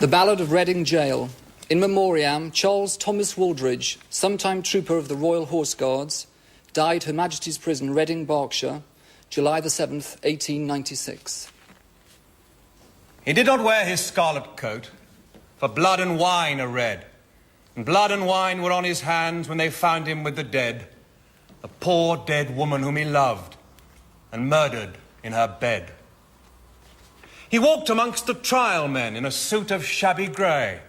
The Ballad of Reading Gaol. In memoriam, Charles Thomas Wooldridge, sometime trooper of the Royal Horse Guards, died Her Majesty's Prison, Reading, Berkshire, July the 7th, 1896. He did not wear his scarlet coat, for blood and wine are red, and blood and wine were on his hands when they found him with the dead, the poor dead woman whom he loved, and murdered in her bed. He walked amongst the trial men in a suit of shabby grey.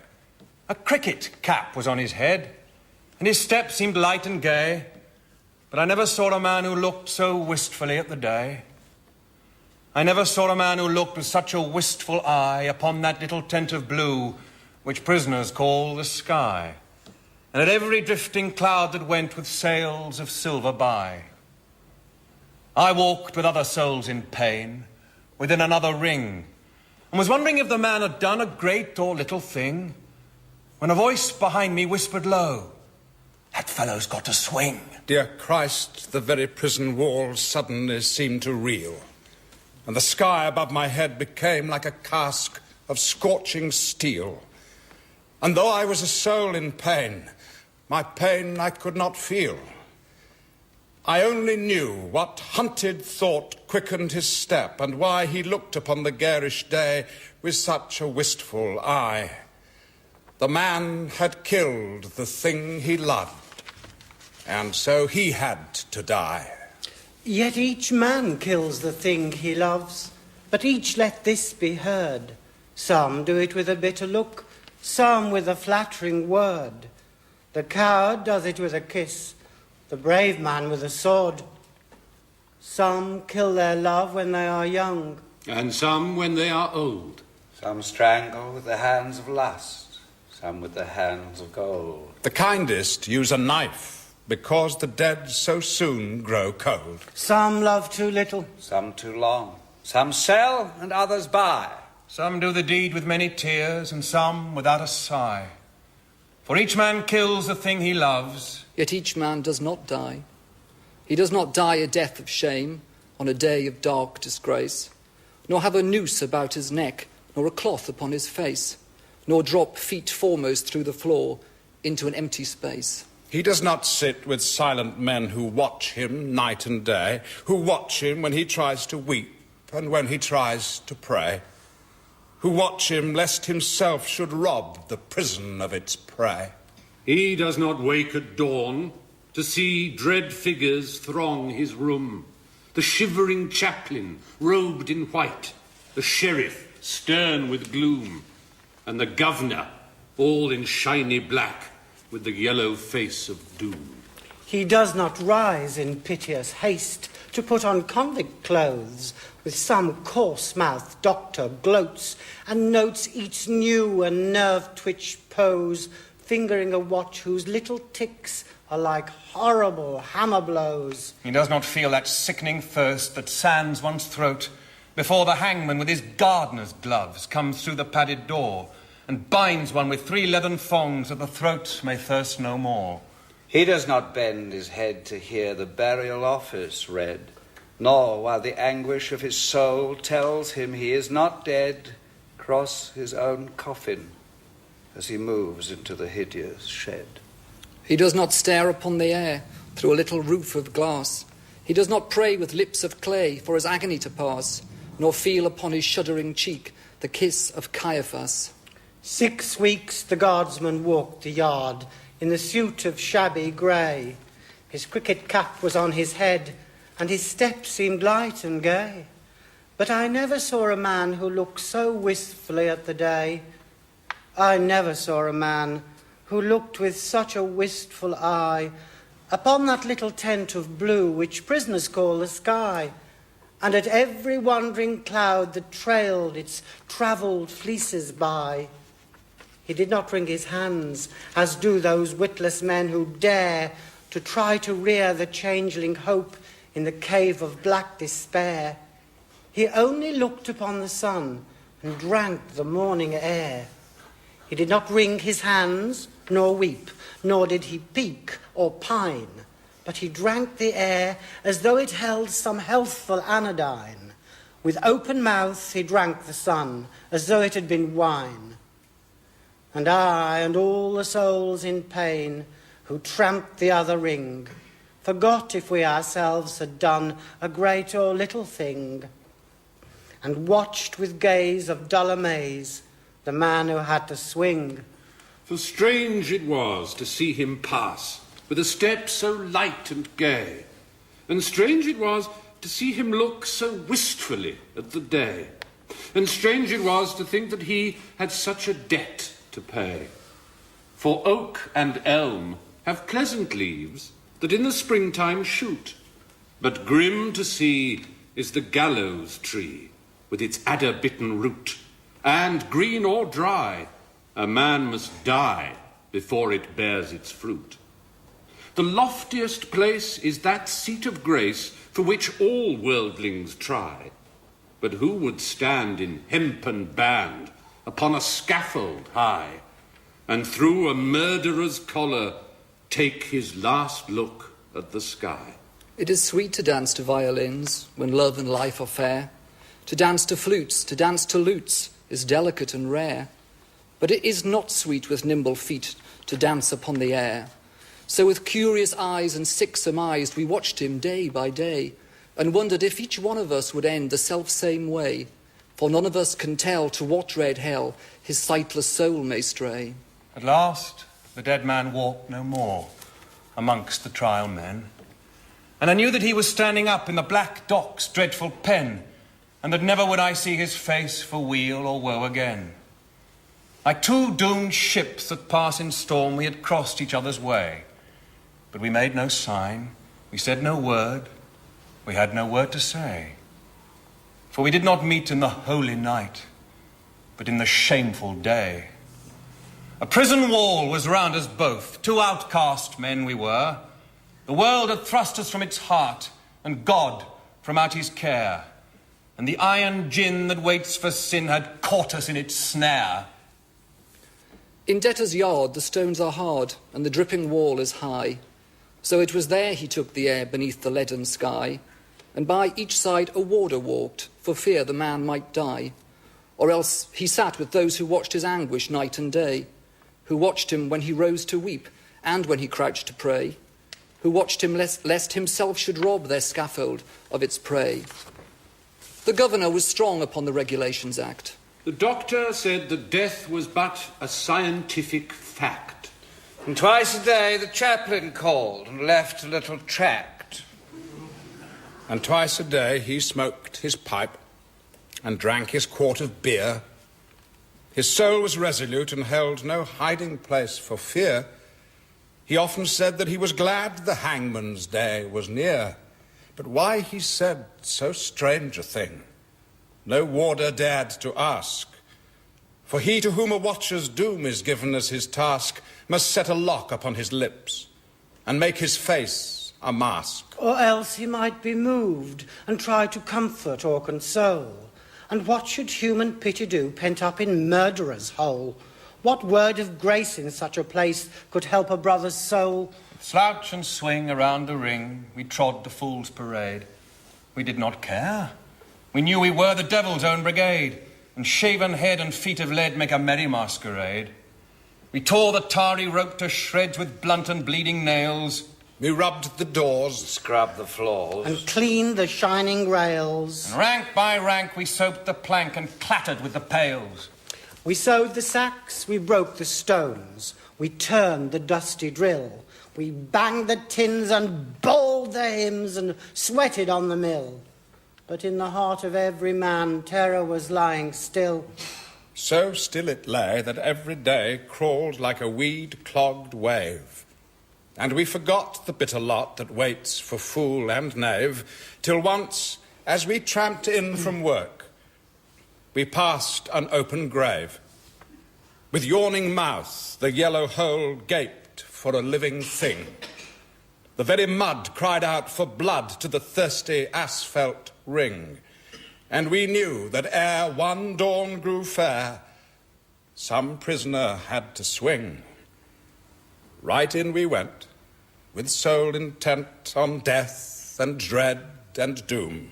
A cricket cap was on his head, and his step seemed light and gay, but I never saw a man who looked so wistfully at the day. I never saw a man who looked with such a wistful eye upon that little tent of blue which prisoners call the sky, and at every drifting cloud that went with sails of silver by. I walked with other souls in pain within another ring, and was wondering if the man had done a great or little thing, when a voice behind me whispered low, "That fellow's got to swing." Dear Christ, the very prison walls suddenly seemed to reel, and the sky above my head became like a cask of scorching steel. And though I was a soul in pain, my pain I could not feel. I only knew what hunted thought quickened his step, and why he looked upon the garish day with such a wistful eye. The man had killed the thing he loved, and so he had to die. Yet each man kills the thing he loves, but each let this be heard. Some do it with a bitter look, some with a flattering word. The coward does it with a kiss, the brave man with a sword. Some kill their love when they are young, and some when they are old. Some strangle with the hands of lust, some with the hands of gold. The kindest use a knife, because the dead so soon grow cold. Some love too little, some too long. Some sell and others buy. Some do the deed with many tears, and some without a sigh. For each man kills the thing he loves, yet each man does not die. He does not die a death of shame on a day of dark disgrace, nor have a noose about his neck, nor a cloth upon his face, nor drop feet foremost through the floor into an empty space. He does not sit with silent men who watch him night and day, who watch him when he tries to weep and when he tries to pray, who watch him lest himself should rob the prison of its prey. He does not wake at dawn to see dread figures throng his room, the shivering chaplain robed in white, the sheriff stern with gloom, and the governor all in shiny black with the yellow face of doom. He does not rise in piteous haste to put on convict clothes, with some coarse-mouthed doctor gloats and notes each new and nerve-twitched pose, fingering a watch whose little ticks are like horrible hammer blows. He does not feel that sickening thirst that sands one's throat before the hangman with his gardener's gloves comes through the padded door and binds one with 3 leathern thongs that the throat may thirst no more. He does not bend his head to hear the burial office read, nor, while the anguish of his soul tells him he is not dead, cross his own coffin as he moves into the hideous shed. He does not stare upon the air through a little roof of glass. He does not pray with lips of clay for his agony to pass, nor feel upon his shuddering cheek the kiss of Caiaphas. 6 weeks the guardsman walked the yard in the suit of shabby grey. His cricket cap was on his head, and his step seemed light and gay. But I never saw a man who looked so wistfully at the day. I never saw a man who looked with such a wistful eye upon that little tent of blue which prisoners call the sky, and at every wandering cloud that trailed its travelled fleeces by. He did not wring his hands, as do those witless men who dare to try to rear the changeling hope in the cave of black despair. He only looked upon the sun and drank the morning air. He did not wring his hands, nor weep, nor did he peak or pine, but he drank the air as though it held some healthful anodyne. With open mouth he drank the sun, as though it had been wine. And I and all the souls in pain who tramped the other ring forgot if we ourselves had done a great or little thing, and watched with gaze of dull amaze the man who had to swing. For strange it was to see him pass with a step so light and gay, and strange it was to see him look so wistfully at the day, and strange it was to think that he had such a debt to pay. For oak and elm have pleasant leaves that in the springtime shoot, but grim to see is the gallows tree with its adder-bitten root, and green or dry, a man must die before it bears its fruit. The loftiest place is that seat of grace for which all worldlings try, but who would stand in hempen band upon a scaffold high, and through a murderer's collar take his last look at the sky? It is sweet to dance to violins when love and life are fair. To dance to flutes, to dance to lutes is delicate and rare. But it is not sweet with nimble feet to dance upon the air. So with curious eyes and sick surmised we watched him day by day, and wondered if each one of us would end the self-same way, for none of us can tell to what dread hell his sightless soul may stray. At last, the dead man walked no more amongst the trial men, and I knew that he was standing up in the black dock's dreadful pen, and that never would I see his face for weal or woe again. Like two doomed ships that pass in storm, we had crossed each other's way, but we made no sign, we said no word, we had no word to say. For we did not meet in the holy night, but in the shameful day. A prison wall was round us both, two outcast men we were. The world had thrust us from its heart, and God from out his care, and the iron gin that waits for sin had caught us in its snare. In debtor's yard the stones are hard, and the dripping wall is high. So it was there he took the air beneath the leaden sky, and by each side a warder walked, for fear the man might die. Or else he sat with those who watched his anguish night and day, who watched him when he rose to weep, and when he crouched to pray, who watched him lest himself should rob their scaffold of its prey. The governor was strong upon the Regulations Act. The doctor said that death was but a scientific fact. And twice a day the chaplain called and left a little tract. And twice a day he smoked his pipe and drank his quart of beer. His soul was resolute and held no hiding place for fear. He often said that he was glad the hangman's day was near. But why he said so strange a thing, no warder dared to ask. For he to whom a watcher's doom is given as his task must set a lock upon his lips and make his face a mask. Or else he might be moved and try to comfort or console. And what should human pity do, pent up in murderer's hole? What word of grace in such a place could help a brother's soul? Slouch and swing around the ring, we trod the fool's parade. We did not care. We knew we were the devil's own brigade, and shaven head and feet of lead make a merry masquerade. We tore the tarry rope to shreds with blunt and bleeding nails. We rubbed the doors, Scrubbed the floors, And cleaned the shining rails. And rank by rank we soaped the plank and clattered with the pails. We sewed the sacks, we broke the stones, we turned the dusty drill, we banged the tins and bawled the hymns and sweated on the mill. But in the heart of every man terror was lying still. so still it lay that every day crawled like a weed-clogged wave. And we forgot the bitter lot that waits for fool and knave, till once, as we tramped in from work, we passed an open grave. With yawning mouth, the yellow hole gaped for a living thing. The very mud cried out for blood to the thirsty asphalt ring. And we knew that ere one dawn grew fair, some prisoner had to swing. Right in we went, with soul intent on death and dread and doom.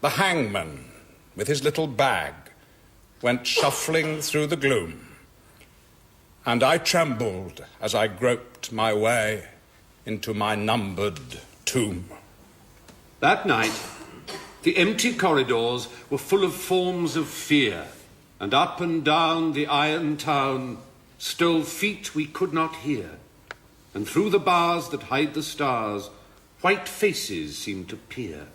The hangman, with his little bag, went shuffling through the gloom. and I trembled as I groped my way into my numbered tomb. That night, the empty corridors were full of forms of fear, and up and down the iron town stole feet we could not hear, and through the bars that hide the stars, white faces seemed to peer.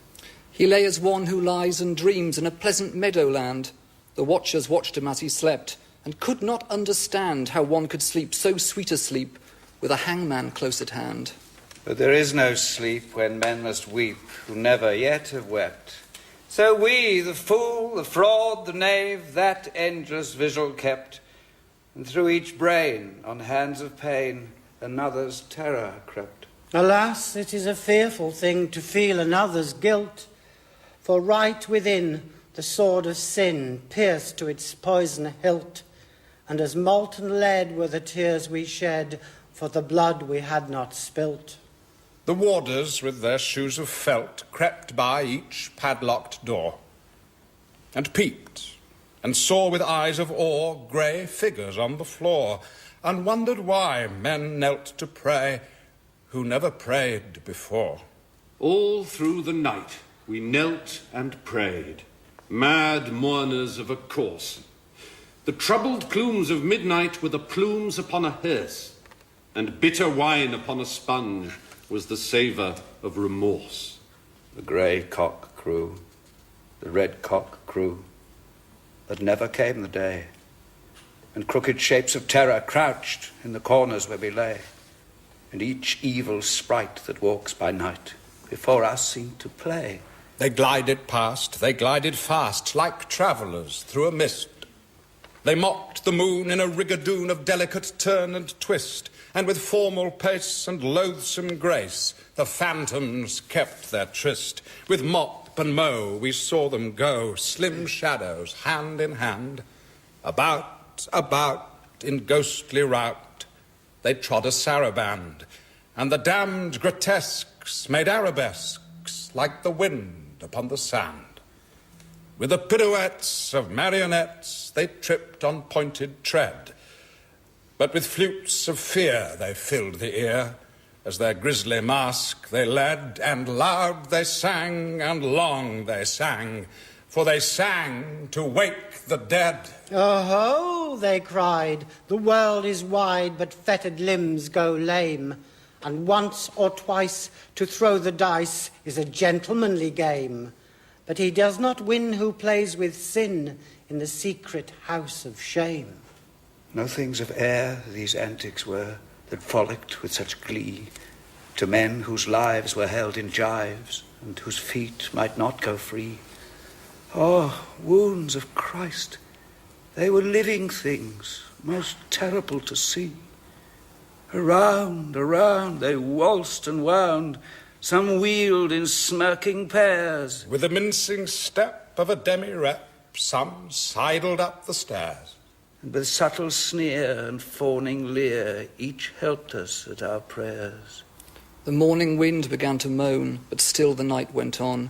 He lay as one who lies and dreams in a pleasant meadowland. The watchers watched him as he slept, and could not understand how one could sleep so sweet a sleep with a hangman close at hand. But there is no sleep when men must weep who never yet have wept. So we, the fool, the fraud, the knave, that endless vigil kept, and through each brain, on hands of pain, another's terror crept. Alas, it is a fearful thing to feel another's guilt, for right within the sword of sin pierced to its poison hilt, and as molten lead were the tears we shed for the blood we had not spilt. The warders with their shoes of felt crept by each padlocked door, and peeped, and saw with eyes of awe grey figures on the floor, and wondered why men knelt to pray who never prayed before. All through the night we knelt and prayed, mad mourners of a corse. The troubled plumes of midnight were the plumes upon a hearse, and bitter wine upon a sponge was the savour of remorse. The grey cock crew, the red cock crew, but never came the day, and crooked shapes of terror crouched in the corners where we lay, and each evil sprite that walks by night before us seemed to play. They glided past, they glided fast, like travellers through a mist. They mocked the moon in a rigadoon of delicate turn and twist, and with formal pace and loathsome grace the phantoms kept their tryst. With mop and mow we saw them go, slim shadows, hand in hand. About, in ghostly rout, they trod a saraband, and the damned grotesques made arabesques like the wind upon the sand. With the pirouettes of marionettes they tripped on pointed tread, but with flutes of fear they filled the ear, as their grisly mask they led, and loud they sang, and long they sang, for they sang to wake the dead. Oh-ho, they cried, the world is wide, but fettered limbs go lame, and once or twice to throw the dice is a gentlemanly game. But he does not win who plays with sin in the secret house of shame. No things of air these antics were, that frolicked with such glee, to men whose lives were held in gyves, and whose feet might not go free. Oh, wounds of Christ, they were living things, most terrible to see. Around, around they waltzed and wound, some wheeled in smirking pairs. With the mincing step of a demi-rep, some sidled up the stairs. And with subtle sneer and fawning leer, each helped us at our prayers. The morning wind began to moan, but still the night went on.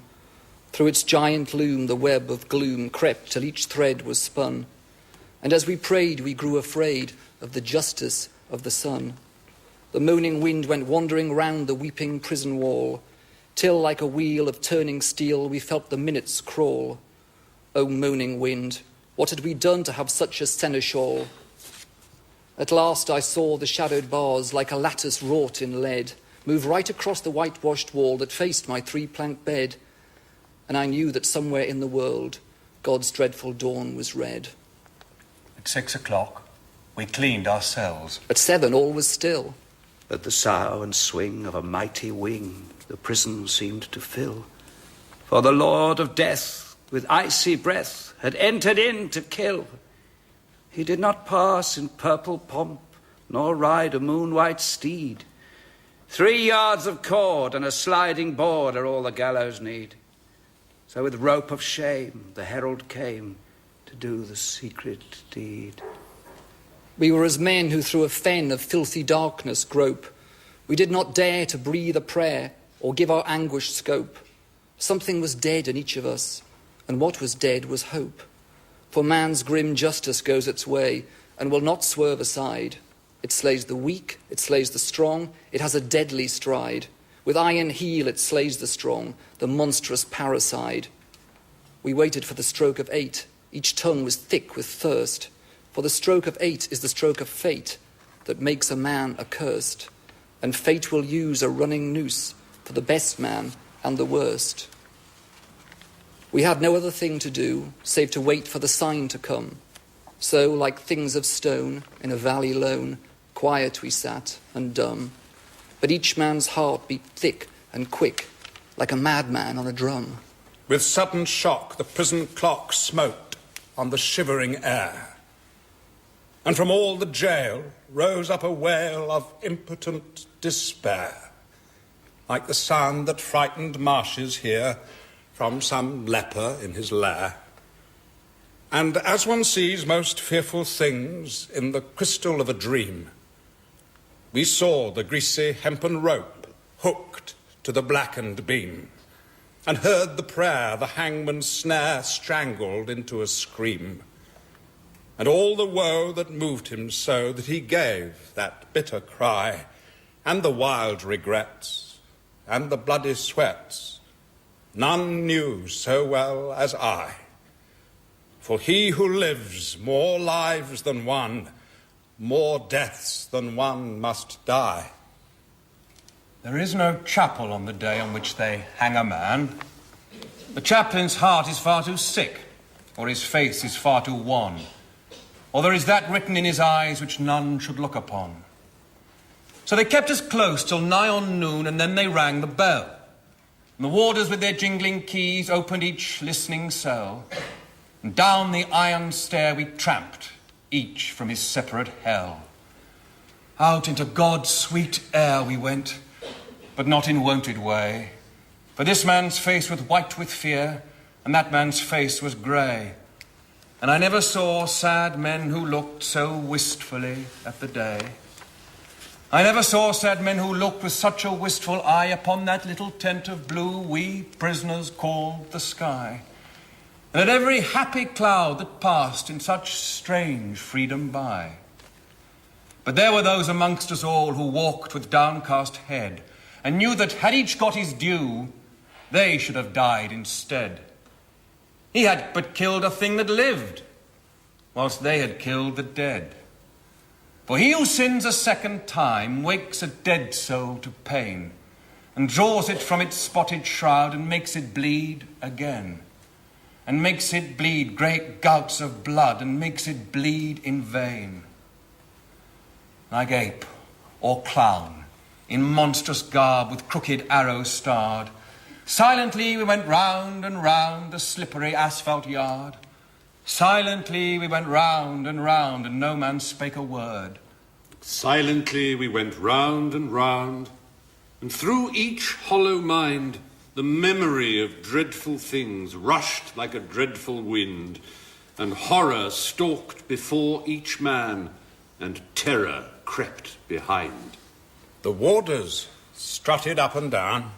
Through its giant loom the web of gloom crept till each thread was spun. And as we prayed we grew afraid of the justice of the sun. The moaning wind went wandering round the weeping prison wall, till like a wheel of turning steel we felt the minutes crawl. O moaning wind, what had we done to have such a seneschal? At last I saw the shadowed bars, like a lattice wrought in lead, move right across the whitewashed wall that faced my three-planked bed, and I knew that somewhere in the world God's dreadful dawn was red. At 6 o'clock, we cleaned our cells. At 7 all was still. At the sough and swing of a mighty wing the prison seemed to fill. For the Lord of Death, with icy breath, had entered in to kill. He did not pass in purple pomp, nor ride a moon-white steed. 3 yards of cord and a sliding board are all the gallows need. So with rope of shame the herald came to do the secret deed. We were as men who through a fen of filthy darkness grope. We did not dare to breathe a prayer or give our anguish scope. Something was dead in each of us, and what was dead was hope. For man's grim justice goes its way and will not swerve aside. It slays the weak, it slays the strong, it has a deadly stride. With iron heel it slays the strong, the monstrous parricide. We waited for the stroke of 8, each tongue was thick with thirst. For the stroke of 8 is the stroke of fate that makes a man accursed. And fate will use a running noose for the best man and the worst. We had no other thing to do, save to wait for the sign to come. So, like things of stone, in a valley lone, quiet we sat and dumb. But each man's heart beat thick and quick, like a madman on a drum. With sudden shock, the prison clock smote on the shivering air. And from all the jail rose up a wail of impotent despair, like the sound that frightened marshes hear from some leper in his lair. And as one sees most fearful things in the crystal of a dream, we saw the greasy hempen rope hooked to the blackened beam, and heard the prayer the hangman's snare strangled into a scream, and all the woe that moved him so that he gave that bitter cry, and the wild regrets, and the bloody sweats, none knew so well as I. For he who lives more lives than one, more deaths than one must die. There is no chapel on the day on which they hang a man. The chaplain's heart is far too sick, or his face is far too wan, or there is that written in his eyes which none should look upon. So they kept us close till nigh on noon, and then they rang the bell. And the warders with their jingling keys opened each listening cell, and down the iron stair we tramped, each from his separate hell. Out into God's sweet air we went, but not in wonted way. For this man's face was white with fear, and that man's face was grey. And I never saw sad men who looked so wistfully at the day. I never saw sad men who looked with such a wistful eye upon that little tent of blue we prisoners called the sky. And at every happy cloud that passed in such strange freedom by. But there were those amongst us all who walked with downcast head, and knew that had each got his due, they should have died instead. He had but killed a thing that lived, whilst they had killed the dead. For he who sins a second time wakes a dead soul to pain, and draws it from its spotted shroud and makes it bleed again, and makes it bleed great gouts of blood, and makes it bleed in vain. Like ape or clown, in monstrous garb with crooked arrows starred, silently we went round and round the slippery asphalt yard. Silently we went round, and no man spake a word. Silently we went round, and through each hollow mind the memory of dreadful things rushed like a dreadful wind, and horror stalked before each man, and terror crept behind. The warders strutted up and down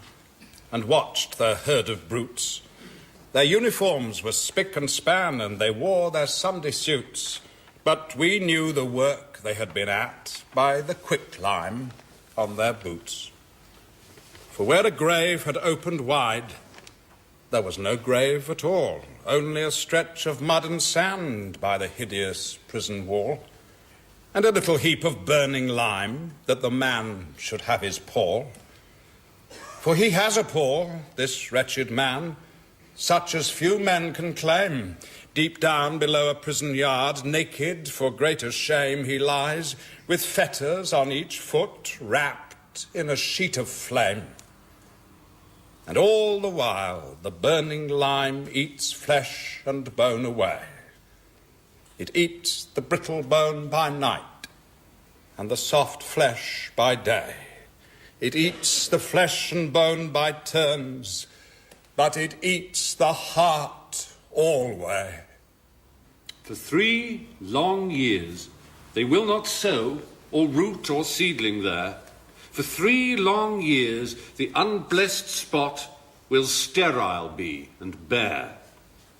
and watched their herd of brutes. Their uniforms were spick and span, and they wore their Sunday suits. But we knew the work they had been at by the quicklime on their boots. For where a grave had opened wide, there was no grave at all, only a stretch of mud and sand by the hideous prison wall, and a little heap of burning lime, that the man should have his pall. For he has a pall, this wretched man, such as few men can claim. Deep down below a prison yard, naked for greater shame, he lies, with fetters on each foot, wrapped in a sheet of flame. And all the while the burning lime eats flesh and bone away. It eats the brittle bone by night, and the soft flesh by day. It eats the flesh and bone by turns, but it eats the heart alway. For 3 long years they will not sow or root or seedling there. For 3 long years the unblessed spot will sterile be and bare,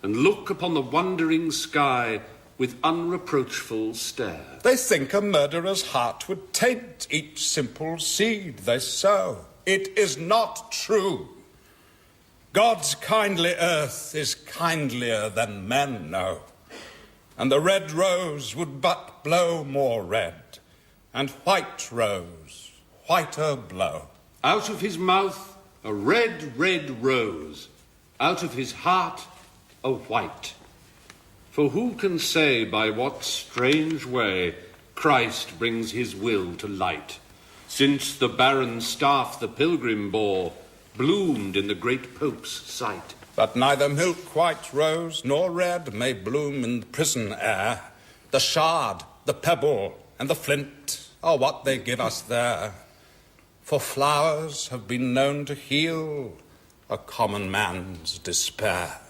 and look upon the wondering sky with unreproachful stare. They think a murderer's heart would taint each simple seed they sow. It is not true. God's kindly earth is kindlier than men know, and the red rose would but blow more red, and white rose whiter blow. Out of his mouth a red, red rose, out of his heart a white. For who can say by what strange way Christ brings his will to light, since the barren staff the pilgrim bore bloomed in the great Pope's sight? But neither milk-white rose nor red may bloom in the prison air. The shard, the pebble, and the flint are what they give us there. For flowers have been known to heal a common man's despair.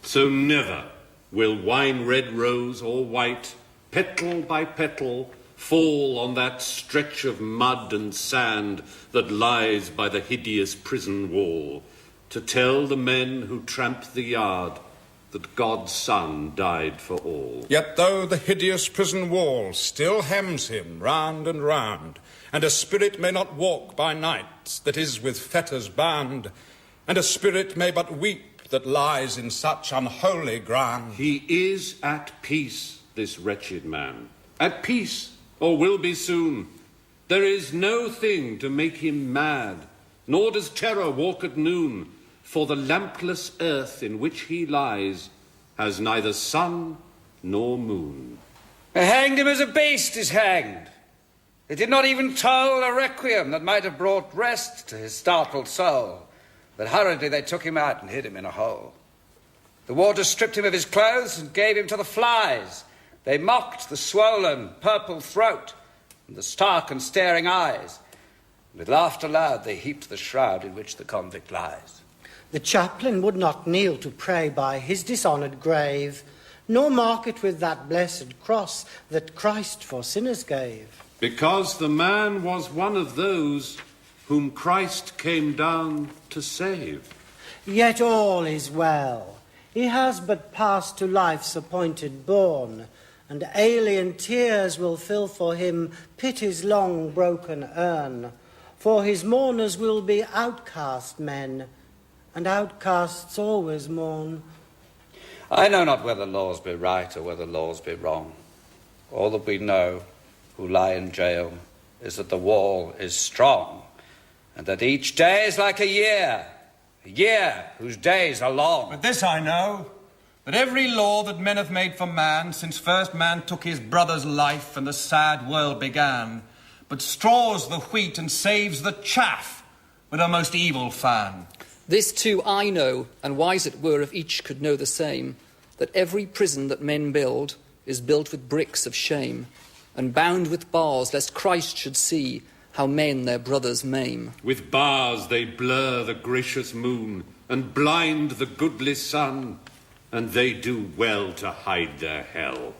So never will wine-red rose or white, petal by petal, fall on that stretch of mud and sand that lies by the hideous prison wall, to tell the men who tramp the yard that God's Son died for all. Yet though the hideous prison wall still hems him round and round, and a spirit may not walk by night that is with fetters bound, and a spirit may but weep that lies in such unholy ground. He is at peace, this wretched man, at peace, or will be soon. There is no thing to make him mad, nor does terror walk at noon, for the lampless earth in which he lies has neither sun nor moon. They hanged him as a beast is hanged. They did not even toll a requiem that might have brought rest to his startled soul, but hurriedly they took him out and hid him in a hole. The water stripped him of his clothes and gave him to the flies. They mocked the swollen, purple throat and the stark and staring eyes. With laughter loud they heaped the shroud in which the convict lies. The chaplain would not kneel to pray by his dishonoured grave, nor mark it with that blessed cross that Christ for sinners gave. Because the man was one of those whom Christ came down to save. Yet all is well. He has but passed to life's appointed bourne, and alien tears will fill for him pity's long broken urn. For his mourners will be outcast men, and outcasts always mourn. I know not whether laws be right or whether laws be wrong. All that we know, who lie in jail, is that the wall is strong, and that each day is like a year whose days are long. But this I know, that every law that men have made for man, since first man took his brother's life and the sad world began, but straws the wheat and saves the chaff with a most evil fan. This too I know, and wise it were if each could know the same, that every prison that men build is built with bricks of shame, and bound with bars, lest Christ should see how men their brothers maim. With bars they blur the gracious moon, and blind the goodly sun, and they do well to hide their hell.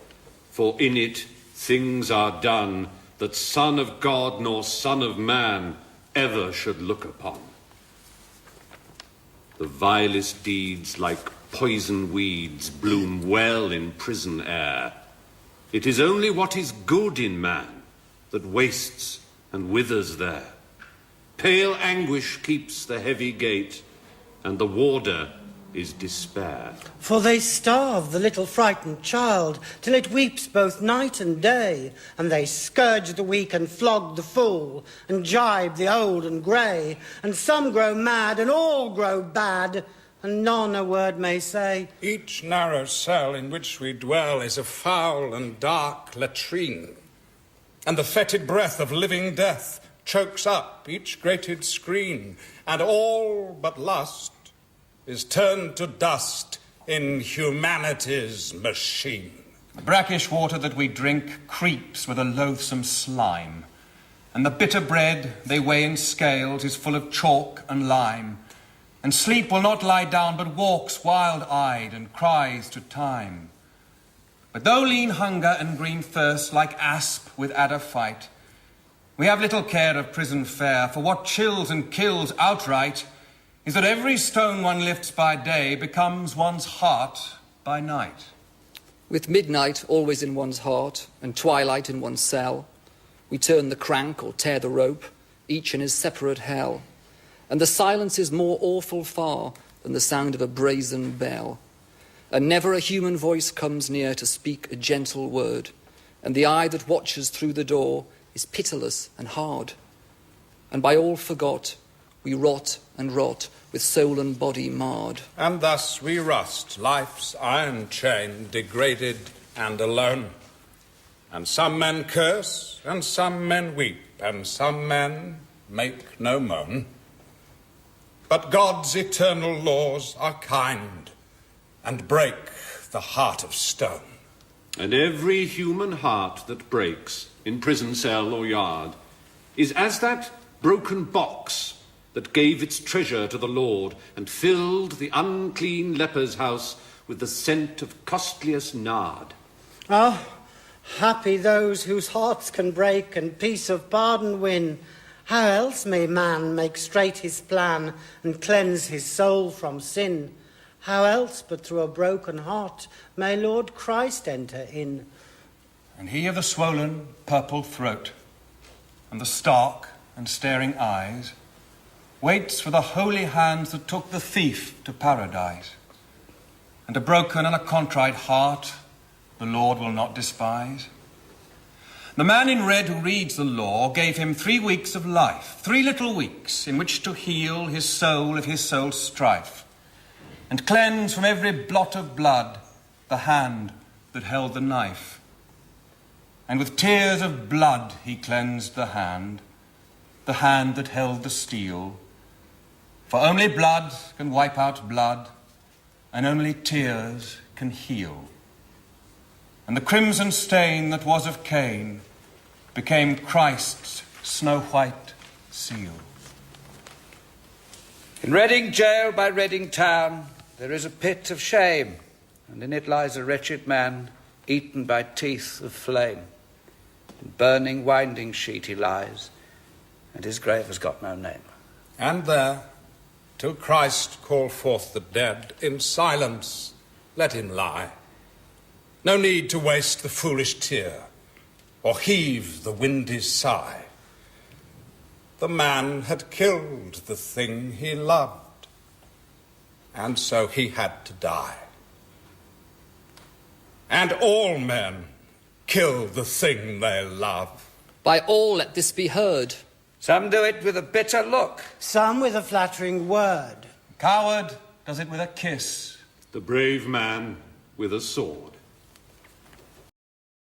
For in it things are done that Son of God nor Son of Man ever should look upon. The vilest deeds, like poison weeds, bloom well in prison air. It is only what is good in man that wastes and withers there. Pale anguish keeps the heavy gate, and the warder is despair. For they starve the little frightened child till it weeps both night and day, and they scourge the weak and flog the fool, and gibe the old and grey, and some grow mad and all grow bad, and none a word may say. Each narrow cell in which we dwell is a foul and dark latrine, and the fetid breath of living death chokes up each grated screen, and all but lust is turned to dust in humanity's machine. The brackish water that we drink creeps with a loathsome slime, and the bitter bread they weigh in scales is full of chalk and lime, and sleep will not lie down but walks wild-eyed and cries to time. But though lean hunger and green thirst like asp with adder fight, we have little care of prison fare, for what chills and kills outright is that every stone one lifts by day becomes one's heart by night. With midnight always in one's heart and twilight in one's cell, we turn the crank or tear the rope, each in his separate hell. And the silence is more awful far than the sound of a brazen bell. And never a human voice comes near to speak a gentle word, and the eye that watches through the door is pitiless and hard. And by all forgot, we rot and rot, with soul and body marred. And thus we rust, life's iron chain, degraded and alone. And some men curse, and some men weep, and some men make no moan. But God's eternal laws are kind, and break the heart of stone. And every human heart that breaks in prison cell or yard is as that broken box that gave its treasure to the Lord and filled the unclean leper's house with the scent of costliest nard. Oh, happy those whose hearts can break and peace of pardon win. How else may man make straight his plan and cleanse his soul from sin? How else but through a broken heart may Lord Christ enter in? And he of the swollen purple throat and the stark and staring eyes waits for the holy hands that took the thief to paradise. And a broken and a contrite heart the Lord will not despise. The man in red who reads the law gave him 3 weeks of life, 3 little weeks in which to heal his soul of his soul's strife, and cleanse from every blot of blood the hand that held the knife. And with tears of blood he cleansed the hand that held the steel. For only blood can wipe out blood, and only tears can heal. And the crimson stain that was of Cain became Christ's snow-white seal. In Reading Gaol by Reading Town there is a pit of shame, and in it lies a wretched man, eaten by teeth of flame. In burning winding sheet he lies, and his grave has got no name. And there, till Christ call forth the dead, in silence let him lie. No need to waste the foolish tear, or heave the windy sigh. The man had killed the thing he loved, and so he had to die. And all men kill the thing they love. By all let this be heard. Some do it with a bitter look. Some with a flattering word. Coward does it with a kiss. The brave man with a sword.